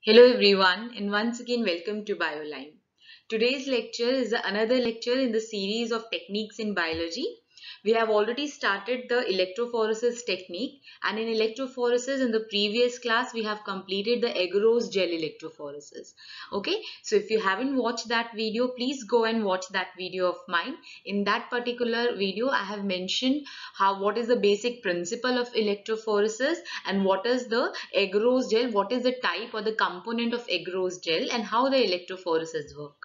Hello everyone, and once again welcome to BioLine. Today's lecture is another lecture in the series of techniques in biology. We have already started the electrophoresis technique, and in electrophoresis in the previous class we have completed the agarose gel electrophoresis. Okay, so if you haven't watched that video, please go and watch that video of mine. In that particular video I have mentioned what is the basic principle of electrophoresis and what is the agarose gel, what is the type or the component of agarose gel, and how the electrophoresis work.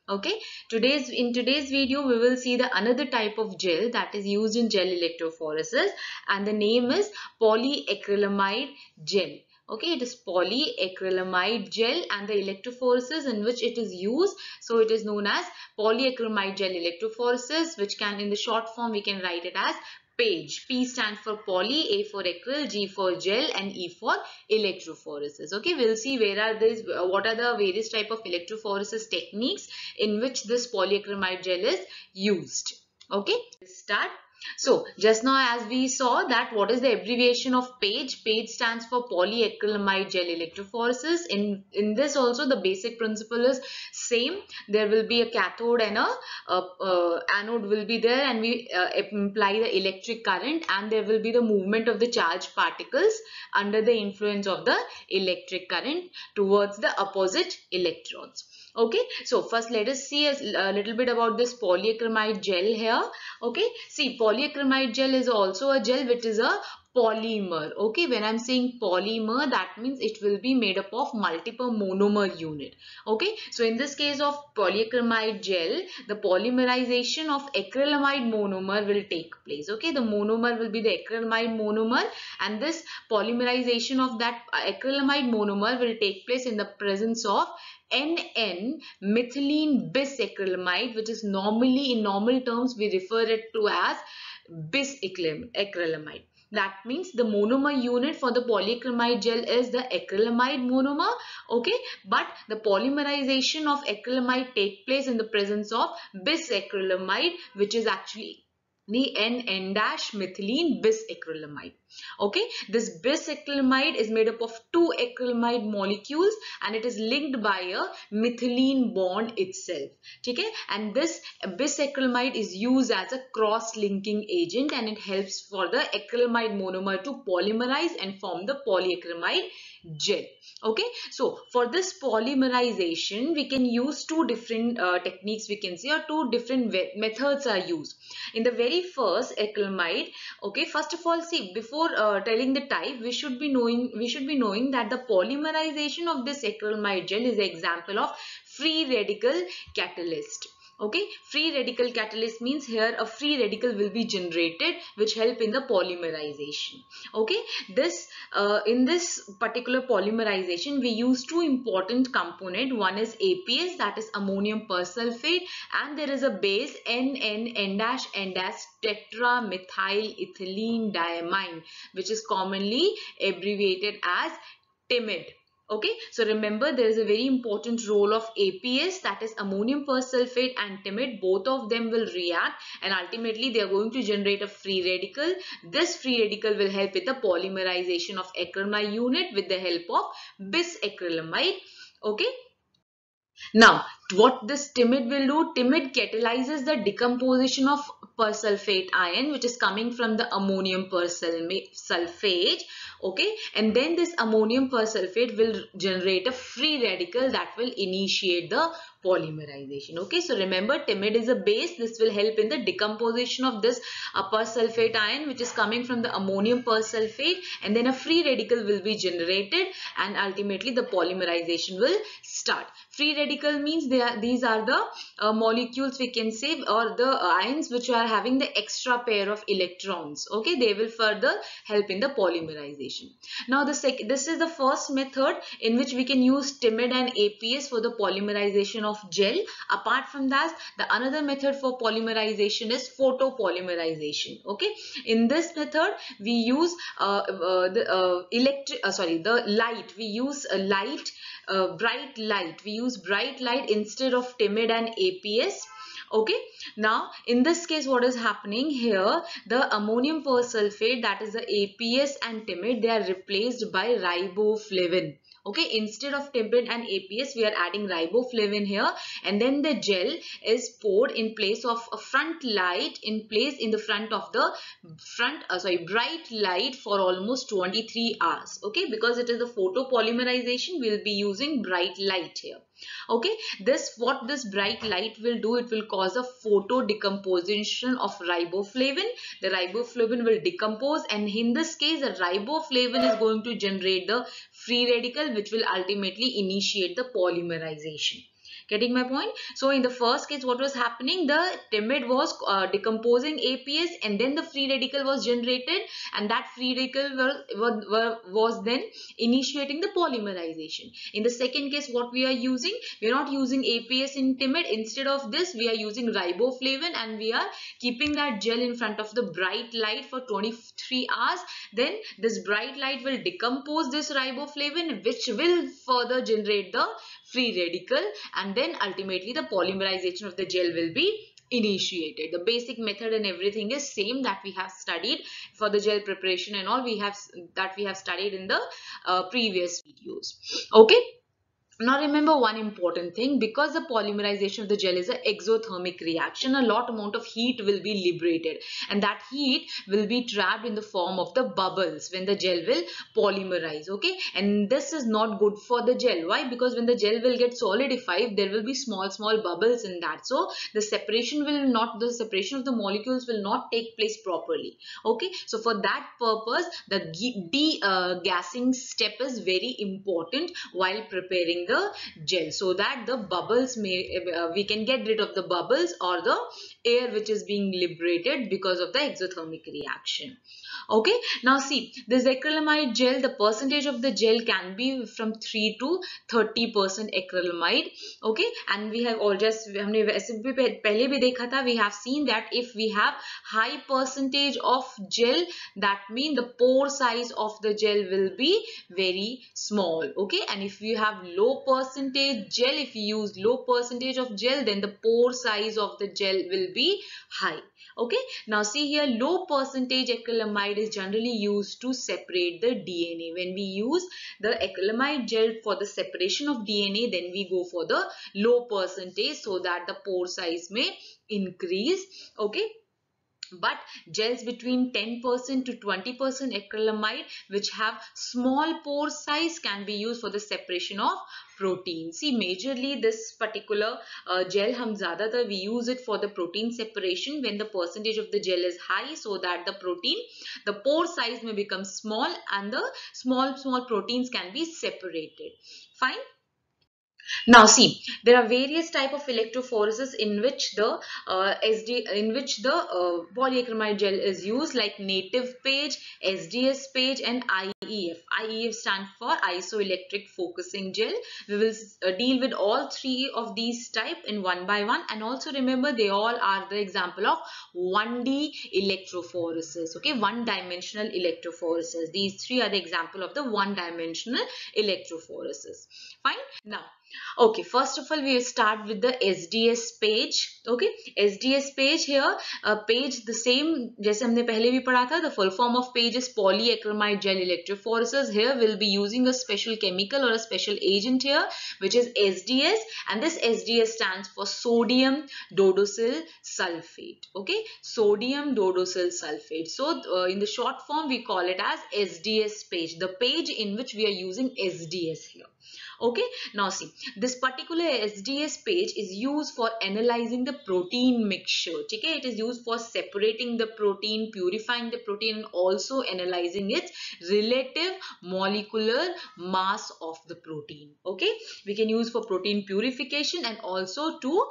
Okay, in today's video we will see the another type of gel that is used in gel electrophoresis, and the name is polyacrylamide gel. Okay, it is polyacrylamide gel, and the electrophoresis in which it is used, so it is known as polyacrylamide gel electrophoresis, which can in the short form we can write it as PAGE. P stands for poly, A for acryl, G for gel, and E for electrophoresis. Okay, we'll see what are the various type of electrophoresis techniques in which this polyacrylamide gel is used. Okay, let's start. So just now as we saw that what is the abbreviation of PAGE? PAGE stands for polyacrylamide gel electrophoresis. In this also the basic principle is same. There will be a cathode and a anode will be there, and we imply the electric current, and there will be the movement of the charged particles under the influence of the electric current towards the opposite electrons. Okay, so first let us see a little bit about this polyacrylamide gel here. Okay, see, polyacrylamide gel is also a gel which is a polymer. Okay, when I'm saying polymer, that means it will be made up of multiple monomer unit. Okay, so in this case of polyacrylamide gel, the polymerization of acrylamide monomer will take place. Okay, the monomer will be the acrylamide monomer, and this polymerization of that acrylamide monomer will take place in the presence of N,N-methylene bisacrylamide, which is normally in normal terms we refer it to as bisacrylamide. That means the monomer unit for the polyacrylamide gel is the acrylamide monomer. Okay, but the polymerization of acrylamide take place in the presence of bisacrylamide, which is actually the N,N-methylene bisacrylamide. Okay, this bisacrylamide is made up of two acrylamide molecules, and it is linked by a methylene bond itself. Okay, and this bisacrylamide is used as a cross-linking agent, and it helps for the acrylamide monomer to polymerize and form the polyacrylamide gel. Okay, so for this polymerization we can use two different techniques, we can say, or two different methods are used. In the very first acrylamide, okay, first of all, see, before telling the type, we should be knowing that the polymerization of this acrylamide gel is an example of free radical catalyst. Okay, free radical catalyst means here a free radical will be generated which help in the polymerization. Okay, in this particular polymerization we use two important component. One is APS, that is ammonium persulfate, and there is a base N,N,N-N- tetramethyl ethylene diamine, which is commonly abbreviated as TIMID. Okay, so remember there is a very important role of APS, that is ammonium persulfate, and TIMID. Both of them will react and ultimately they are going to generate a free radical. This free radical will help with the polymerization of acrylamide unit with the help of bisacrylamide. Okay. Now, what this TIMID will do, TIMID catalyzes the decomposition of persulfate ion, which is coming from the ammonium persulfate. Okay, and then this ammonium persulfate will generate a free radical that will initiate the polymerization. Okay, so remember TIMID is a base. This will help in the decomposition of this persulfate ion, which is coming from the ammonium persulfate, and then a free radical will be generated, and ultimately the polymerization will start. Free radical means these are the molecules, we can say, or the ions which are having the extra pair of electrons. Okay, they will further help in the polymerization. Now this is the first method in which we can use TIMID and APS for the polymerization of gel. Apart from that, the another method for polymerization is photopolymerization. Okay, in this method we use the light. We use a light, bright light. We use bright light instead of TIMID and APS. Okay, now in this case what is happening here, the ammonium persulfate, that is the APS and TIMID, they are replaced by riboflavin. Okay, instead of timid and APS, we are adding riboflavin here, and then the gel is poured in place of a front light, in the front of the bright light for almost 23 hours. Okay, because it is the photopolymerization, we will be using bright light here. Okay, what this bright light will do, it will cause a photo decomposition of riboflavin. The riboflavin will decompose, and in this case the riboflavin is going to generate the free radical, which will ultimately initiate the polymerization. Getting my point? So in the first case, what was happening? The timid was decomposing APS, and then the free radical was generated, and that free radical was then initiating the polymerization. In the second case, what we are using? We are not using APS in timid. Instead of this, we are using riboflavin, and we are keeping that gel in front of the bright light for 23 hours. Then this bright light will decompose this riboflavin, which will further generate the free radical, and then ultimately the polymerization of the gel will be initiated. The basic method and everything is same that we have studied for the gel preparation and all we have studied in the previous videos. Okay. Now remember one important thing, because the polymerization of the gel is an exothermic reaction, a lot amount of heat will be liberated, and that heat will be trapped in the form of the bubbles when the gel will polymerize. Okay, and this is not good for the gel. Why? Because when the gel will get solidified, there will be small bubbles in that, so the separation of the molecules will not take place properly. Okay, so for that purpose, the de-gassing step is very important while preparing the gel, so that the bubbles we can get rid of the bubbles or the air which is being liberated because of the exothermic reaction. Okay, now see, this acrylamide gel, the percentage of the gel can be from 3 to 30% acrylamide. Okay, and we have हमने वैसे भी पहले भी देखा था, we have seen that if we have high percentage of gel, that means the pore size of the gel will be very small. Okay, and if you have low percentage gel, if you use low percentage of gel, then the pore size of the gel will be high. Okay, now see here, low percentage acrylamide is generally used to separate the DNA. When we use the acrylamide gel for the separation of DNA, then we go for the low percentage so that the pore size may increase. Okay, but gels between 10% to 20% acrylamide which have small pore size can be used for the separation of protein. See, majorly this particular gel we use it for the protein separation when the percentage of the gel is high, so that the pore size may become small and the small proteins can be separated. Fine. Now see, there are various type of electrophoresis in which the polyacrylamide gel is used, like native page, SDS page, and IEF. IEF stands for isoelectric focusing gel. We will deal with all three of these type in one by one, and also remember they all are the example of 1D electrophoresis. Okay, one-dimensional electrophoresis. These three are the example of the one-dimensional electrophoresis. Fine. Now, okay, first of all, we will start with the SDS page. Okay, SDS page here, page the same जैसे हमने पहले भी पढ़ा था. The full form of page is polyacrylamide gel electrophoresis. Here we'll be using a special chemical or a special agent here, which is SDS, and this SDS stands for sodium dodosyl sulfate. Okay, sodium dodosyl sulfate. So in the short form, we call it as SDS page, the page in which we are using SDS here. Okay, now see, this particular SDS page is used for analyzing the protein mixture. Okay, it is used for separating the protein, purifying the protein, and also analyzing its relative molecular mass of the protein. Okay, we can use for protein purification and also to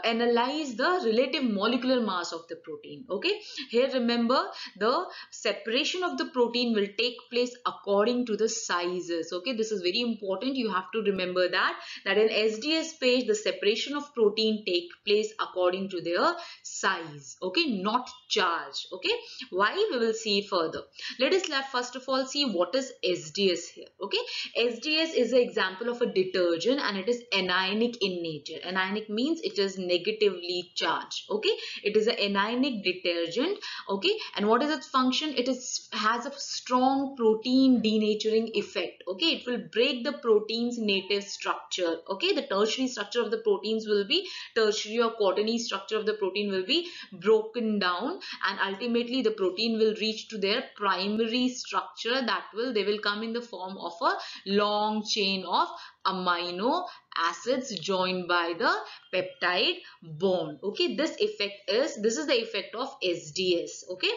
analyze the relative molecular mass of the protein. Okay, here remember the separation of the protein will take place according to the sizes. Okay, this is very important. You have to remember that in SDS page, the separation of protein take place according to their size, okay, not charge. Okay, why, we will see further. Let us first of all see what is SDS here. Okay, SDS is an example of a detergent and it is anionic in nature. Anionic means it is negatively charged. Okay, it is an anionic detergent. Okay, and what is its function? It has a strong protein denaturing effect. Okay, it will break the protein's native structure. Okay, the tertiary structure of the proteins will be, tertiary or quaternary structure of the protein will be broken down, and ultimately the protein will reach to their primary structure. That will, they will come in the form of a long chain of amino acids joined by the peptide bond. Okay, this is the effect of SDS. Okay,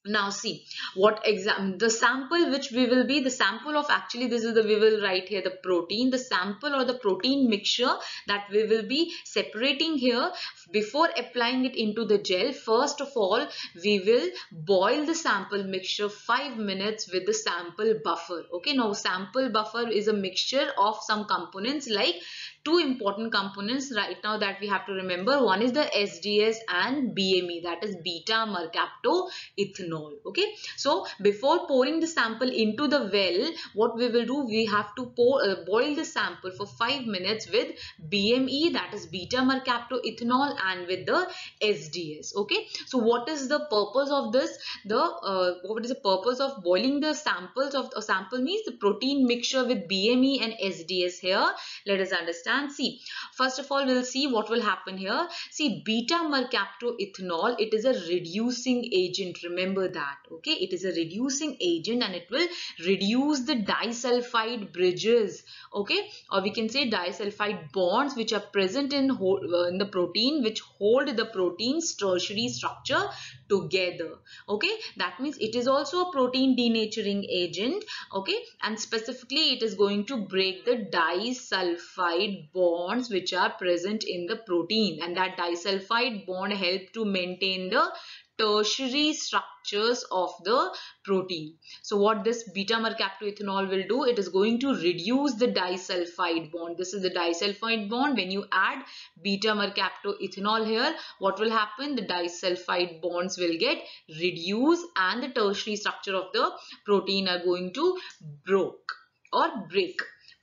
now see what the sample which we will be, the sample of, actually this is the, we will write here the protein, the sample or the protein mixture that we will be separating here. Before applying it into the gel, first of all we will boil the sample mixture 5 minutes with the sample buffer. Okay, now sample buffer is a mixture of some components, like two important components right now that we have to remember. One is the SDS and BME, that is beta mercaptoethanol. Okay, so before pouring the sample into the well, what we will do, we have to boil the sample for 5 minutes with BME, that is beta mercaptoethanol, and with the SDS. Okay, so what is the purpose of this? What is the purpose of boiling the samples of a sample means the protein mixture with BME and SDS here? Let us understand. See, first of all we'll see what will happen here. See, beta mercaptoethanol, it is a reducing agent. Remember that. Okay, it is a reducing agent and it will reduce the disulfide bridges. Okay, or we can say disulfide bonds which are present in the protein, which hold the protein's tertiary structure together. Okay, that means it is also a protein denaturing agent. Okay, and specifically it is going to break the disulfide bonds which are present in the protein, and that disulfide bond help to maintain the tertiary structures of the protein. So what this beta mercaptoethanol will do, it is going to reduce the disulfide bond. This is the disulfide bond. When you add beta mercaptoethanol here, what will happen? The disulfide bonds will get reduced and the tertiary structure of the protein are going to break.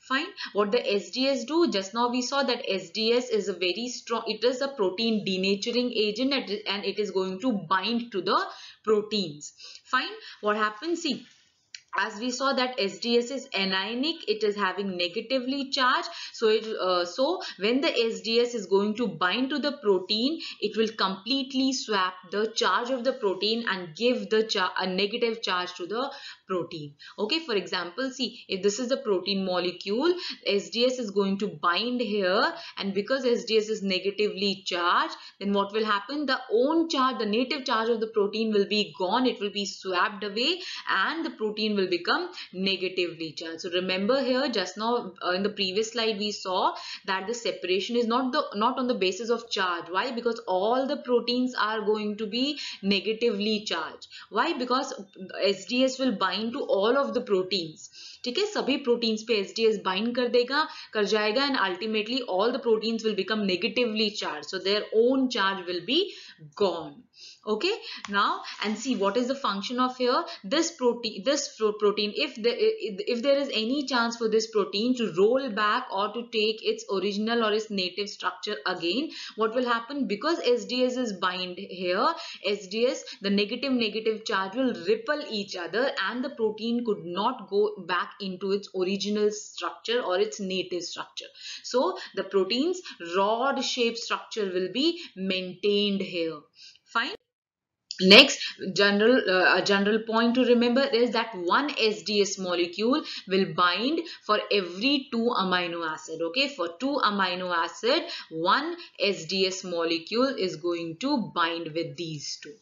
Fine. What the SDS do? Just now we saw that SDS is a very strong, it is a protein denaturing agent and it is going to bind to the proteins. Fine. What happens? See, as we saw that SDS is anionic, it is having negatively charged. So when the SDS is going to bind to the protein, it will completely swap the charge of the protein and give a negative charge to the protein. Okay, for example, see, if this is the protein molecule, SDS is going to bind here, and because SDS is negatively charged, then what will happen? The own charge, the native charge of the protein will be gone. It will be swapped away and the protein will become negatively charged. So remember here, just now in the previous slide we saw that the separation is not on the basis of charge. Why? Because all the proteins are going to be negatively charged. Why? Because SDS will bind to all of the proteins. ठीक है, सभी proteins पे SDS bind कर जाएगा and ultimately all the proteins will become negatively charged, so their own charge will be gone. Okay, now and see what is the function of here. This protein, if there is any chance for this protein to roll back or to take its original or its native structure again, what will happen? Because SDS is bind here, SDS, the negative charge will repel each other and the protein could not go back into its original structure or its native structure. So the protein's rod shaped structure will be maintained here. Fine. Next, a general point to remember is that one SDS molecule will bind for every 2 amino acid. Okay, for 2 amino acid, one SDS molecule is going to bind with these two.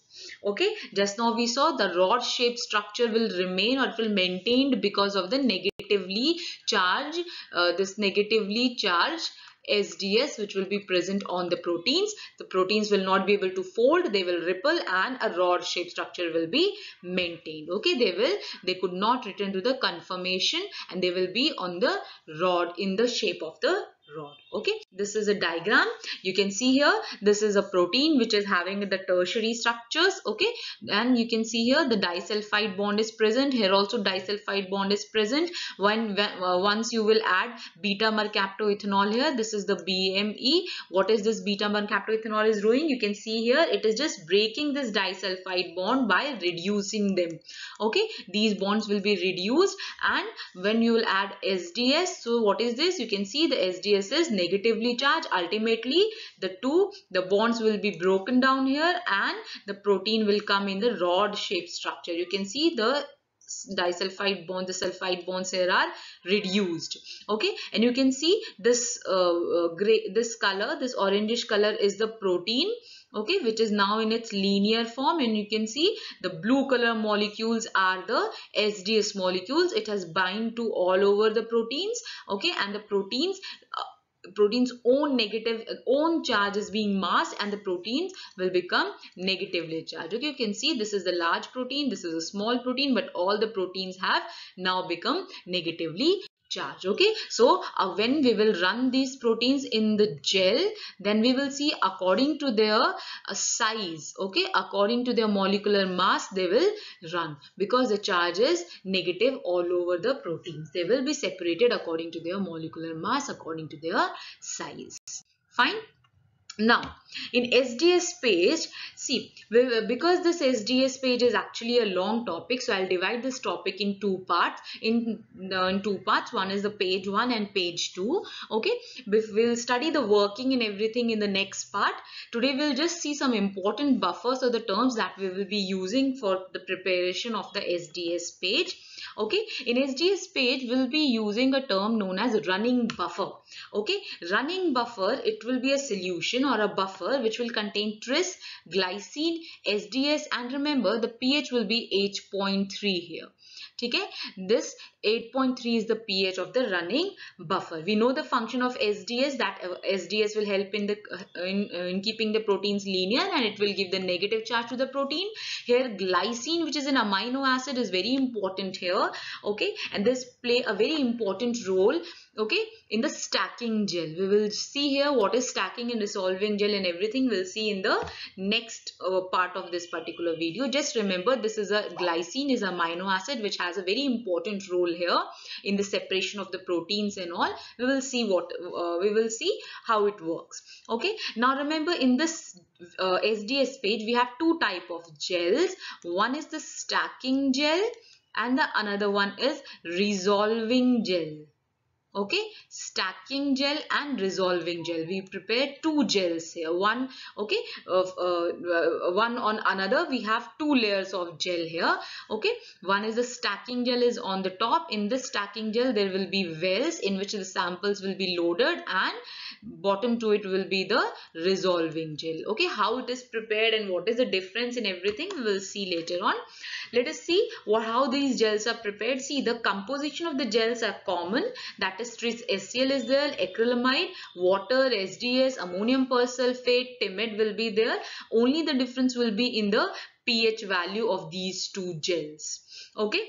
Okay, just now we saw the rod shaped structure will remain or it will maintained because of the negatively charged SDS which will be present on the proteins. The proteins will not be able to fold, they will ripple, and a rod shape structure will be maintained. Okay, they could not return to the conformation, and they will be on the rod in the shape of the rod. Okay, this is a diagram. You can see here, this is a protein which is having the tertiary structures. Okay, and you can see here the disulfide bond is present. Here also disulfide bond is present. Once you will add beta mercaptoethanol here, this is the BME. What is this beta mercaptoethanol is doing? You can see here it is just breaking this disulfide bond by reducing them. Okay, these bonds will be reduced, and when you will add SDS, so what is this? You can see the SDS is negatively charged. Ultimately the bonds will be broken down here, and the protein will come in the rod shaped structure. You can see the disulfide bond, the sulfide bonds here are reduced. Okay, and you can see this this color, this orangish color is the protein. Okay, which is now in its linear form, and you can see the blue color molecules are the SDS molecules. It has bind to all over the proteins. Okay, and the proteins own charge is being masked, and the proteins will become negatively charged. Okay, you can see this is the large protein, this is a small protein, but all the proteins have now become negatively charged. Okay, so when we will run these proteins in the gel, then we will see according to their size, okay, according to their molecular mass, they will run, because the charge is negative all over the proteins. They will be separated according to their molecular mass, according to their size. Fine. Now, in SDS page, see, because this SDS page is actually a long topic, so I'll divide this topic in two parts. In two parts, one is the page 1 and page 2. Okay, we'll study the working and everything in the next part. Today, we'll just see some important buffers or the terms that we will be using for the preparation of the SDS page. Okay, in SDS page, we'll be using a term known as running buffer. Okay, running buffer, it will be a solution or a buffer which will contain tris, glycine, SDS, and remember the pH will be 8.3 here. Okay, this 8.3 is the pH of the running buffer. We know the function of SDS, that SDS will help in the in keeping the proteins linear, and it will give the negative charge to the protein. Here glycine, which is an amino acid, is very important here. Okay, and this play a very important role, okay, in the stacking gel. We will see here what is stacking and dissolving gel and everything we'll see in the next part of this particular video. Just remember, this is a glycine is amino acid which has a very important role here in the separation of the proteins and all. We will see how it works. Okay, now remember, in this SDS page we have two type of gels. One is the stacking gel and the another one is resolving gel. Okay, stacking gel and resolving gel. We prepared two gels here. One, okay, one on another. We have two layers of gel here. Okay, one is the stacking gel is on the top. In this stacking gel, there will be wells in which the samples will be loaded, and bottom to it will be the resolving gel. Okay, how it is prepared and what is the difference in everything we will see later on. Let us see how these gels are prepared. See, the composition of the gels are common. That is tris HCl is there, acrylamide, water, SDS, ammonium persulfate, timid will be there. Only the difference will be in the pH value of these two gels. Okay.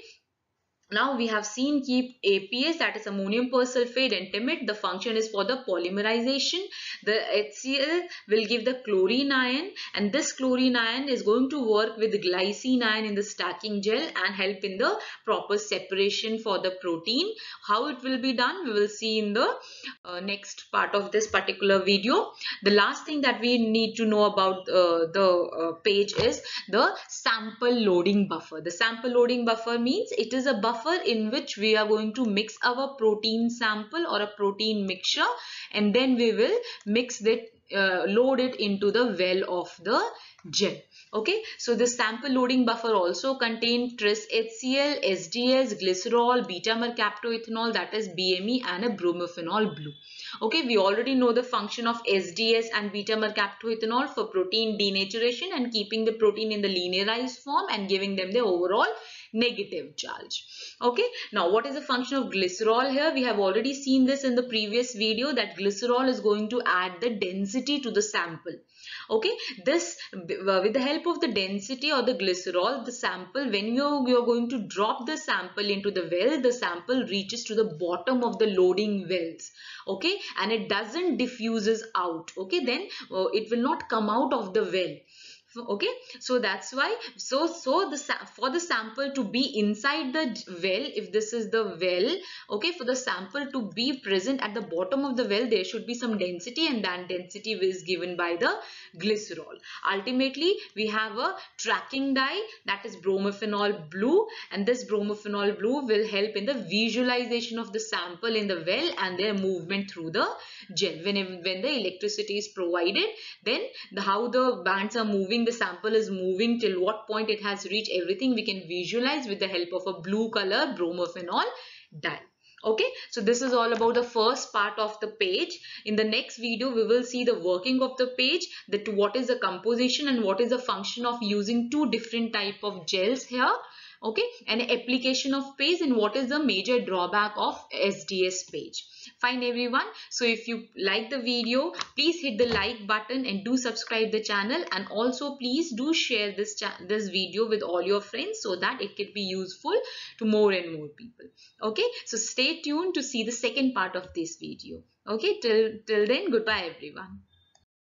Now we have seen keep APS, that is ammonium persulfate, and timid. The function is for the polymerization. The HCl will give the chlorine ion, and this chlorine ion is going to work with the glycine ion in the stacking gel and help in the proper separation for the protein. How it will be done, we will see in the next part of this particular video. The last thing that we need to know about the page is the sample loading buffer. The sample loading buffer means it is a buffer in which we are going to mix our protein sample or a protein mixture, and then we will mix it, load it into the well of the gel. Okay, so the sample loading buffer also contains tris HCl, SDS, glycerol, beta mercaptoethanol, that is BME, and a bromophenol blue. Okay, we already know the function of SDS and beta mercaptoethanol for protein denaturation and keeping the protein in the linearized form and giving them the overall negative charge. Okay, now what is the function of glycerol here? We have already seen this in the previous video, that glycerol is going to add the density to the sample. Okay, this with the help of the density or the glycerol, the sample, when you're going to drop the sample into the well, the sample reaches to the bottom of the loading wells. Okay, and it doesn't diffuses out. Okay, then it will not come out of the well. Okay, so that's why, for the sample to be inside the well, if this is the well, okay, for the sample to be present at the bottom of the well, there should be some density, and that density is given by the glycerol. Ultimately, we have a tracking dye, that is bromophenol blue, and this bromophenol blue will help in the visualization of the sample in the well and their movement through the gel. When the electricity is provided, then how the bands are moving, the sample is moving, till what point it has reached, everything we can visualize with the help of a blue color bromophenol dye. Okay, so this is all about the first part of the page. In the next video, we will see the working of the page, that what is the composition and what is the function of using two different type of gels here. Okay, and application of page, and what is the major drawback of SDS page. Fine everyone, so if you like the video, please hit the like button and do subscribe the channel, and also please do share this video with all your friends, so that it can be useful to more and more people. Okay, so stay tuned to see the second part of this video. Okay, till then, goodbye everyone.